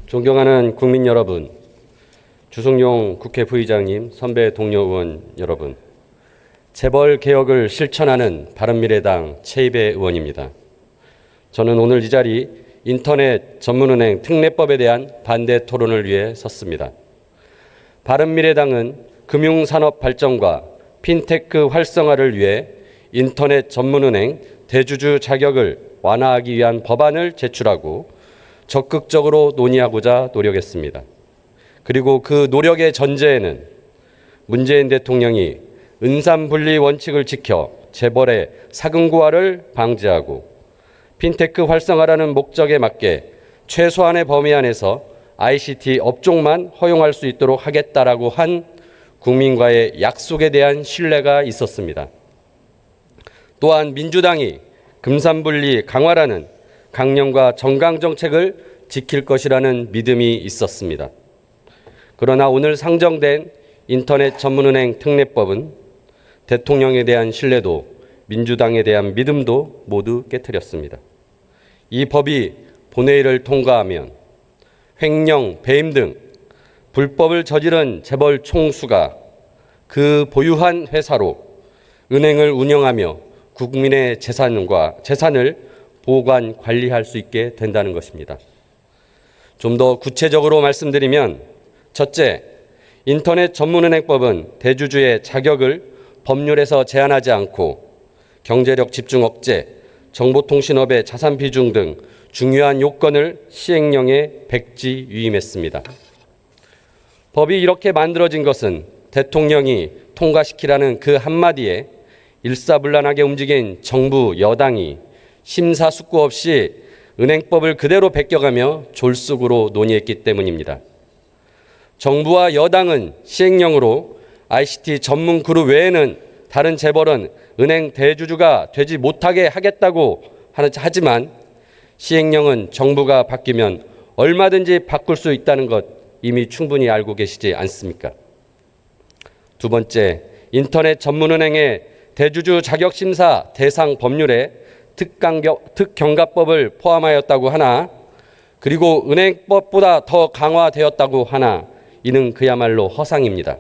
존경하는 국민 여러분, 주승용 국회 부의장님, 선배 동료 의원 여러분, 재벌 개혁을 실천하는 바른미래당 최이배 의원입니다. 저는 오늘 이 자리 인터넷 전문은행 특례법에 대한 반대 토론을 위해 섰습니다. 바른미래당은 금융산업 발전과 핀테크 활성화를 위해 인터넷 전문은행 대주주 자격을 완화하기 위한 법안을 제출하고 적극적으로 논의하고자 노력했습니다. 그리고 그 노력의 전제에는 문재인 대통령이 은산분리 원칙을 지켜 재벌의 사금고화를 방지하고 핀테크 활성화라는 목적에 맞게 최소한의 범위 안에서 ICT 업종만 허용할 수 있도록 하겠다라고 한 국민과의 약속에 대한 신뢰가 있었습니다. 또한 민주당이 금산분리 강화라는 강령과 정강 정책을 지킬 것이라는 믿음이 있었습니다. 그러나 오늘 상정된 인터넷 전문은행 특례법은 대통령에 대한 신뢰도, 민주당에 대한 믿음도 모두 깨트렸습니다. 이 법이 본회의를 통과하면 횡령, 배임 등 불법을 저지른 재벌 총수가 그 보유한 회사로 은행을 운영하며 국민의 재산을 보관, 관리할 수 있게 된다는 것입니다. 좀 더 구체적으로 말씀드리면, 첫째, 인터넷 전문은행법은 대주주의 자격을 법률에서 제한하지 않고 경제력 집중 억제, 정보통신업의 자산 비중 등 중요한 요건을 시행령에 백지 위임했습니다. 법이 이렇게 만들어진 것은 대통령이 통과시키라는 그 한마디에 일사불란하게 움직인 정부 여당이 심사숙고 없이 은행법을 그대로 베껴가며 졸속으로 논의했기 때문입니다. 정부와 여당은 시행령으로 ICT 전문 그룹 외에는 다른 재벌은 은행 대주주가 되지 못하게 하겠다고 하지만 시행령은 정부가 바뀌면 얼마든지 바꿀 수 있다는 것 이미 충분히 알고 계시지 않습니까? 두 번째, 인터넷 전문은행의 대주주 자격심사 대상 법률에 특경가법을 포함하였다고 하나, 그리고 은행법보다 더 강화되었다고 하나, 이는 그야말로 허상입니다.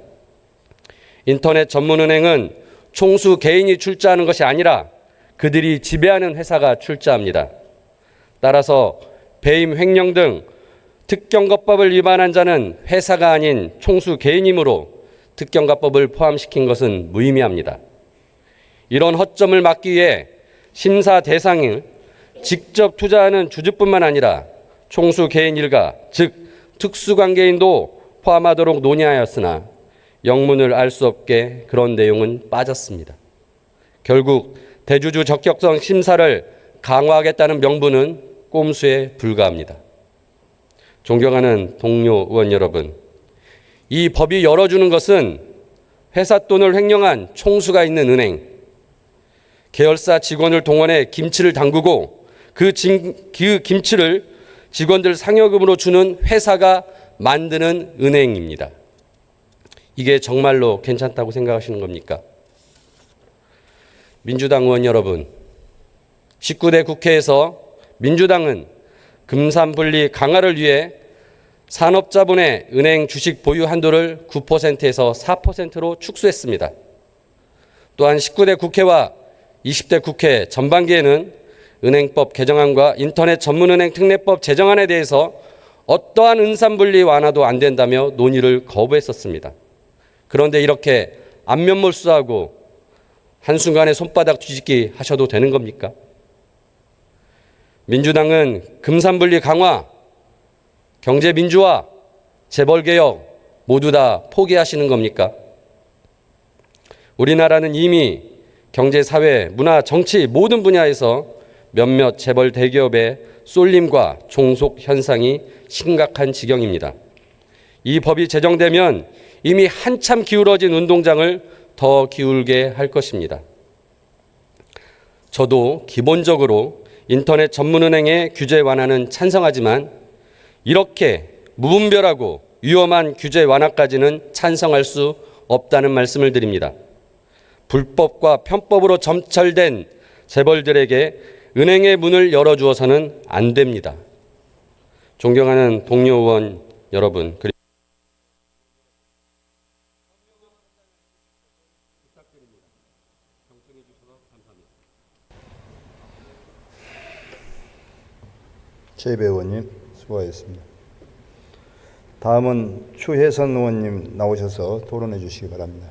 인터넷 전문은행은 총수 개인이 출자하는 것이 아니라 그들이 지배하는 회사가 출자합니다. 따라서 배임, 횡령 등 특경가법을 위반한 자는 회사가 아닌 총수 개인이므로 특경가법을 포함시킨 것은 무의미합니다. 이런 허점을 막기 위해 심사 대상을 직접 투자하는 주주뿐만 아니라 총수 개인 일가, 즉 특수관계인도 포함하도록 논의하였으나 영문을 알 수 없게 그런 내용은 빠졌습니다. 결국 대주주 적격성 심사를 강화하겠다는 명분은 꼼수에 불과합니다. 존경하는 동료 의원 여러분, 이 법이 열어주는 것은 회사 돈을 횡령한 총수가 있는 은행, 계열사 직원을 동원해 김치를 담그고 그 김치를 직원들 상여금으로 주는 회사가 만드는 은행입니다. 이게 정말로 괜찮다고 생각하시는 겁니까? 민주당 의원 여러분, 19대 국회에서 민주당은 금산분리 강화를 위해 산업자본의 은행 주식 보유 한도를 9%에서 4%로 축소했습니다. 또한 19대 국회와 20대 국회 전반기에는 은행법 개정안과 인터넷 전문은행 특례법 제정안에 대해서 어떠한 은산분리 완화도 안 된다며 논의를 거부했었습니다. 그런데 이렇게 안면몰수하고 한순간에 손바닥 뒤집기 하셔도 되는 겁니까? 민주당은 금산분리 강화, 경제민주화, 재벌개혁 모두 다 포기하시는 겁니까? 우리나라는 이미 경제, 사회, 문화, 정치 모든 분야에서 몇몇 재벌 대기업의 쏠림과 종속 현상이 심각한 지경입니다. 이 법이 제정되면 이미 한참 기울어진 운동장을 더 기울게 할 것입니다. 저도 기본적으로 인터넷 전문은행의 규제 완화는 찬성하지만 이렇게 무분별하고 위험한 규제 완화까지는 찬성할 수 없다는 말씀을 드립니다. 불법과 편법으로 점철된 재벌들에게 은행의 문을 열어주어서는 안 됩니다. 존경하는 동료 의원 여러분, 그리고 최이배 의원님 수고하셨습니다. 다음은 추혜선 의원님 나오셔서 토론해 주시기 바랍니다.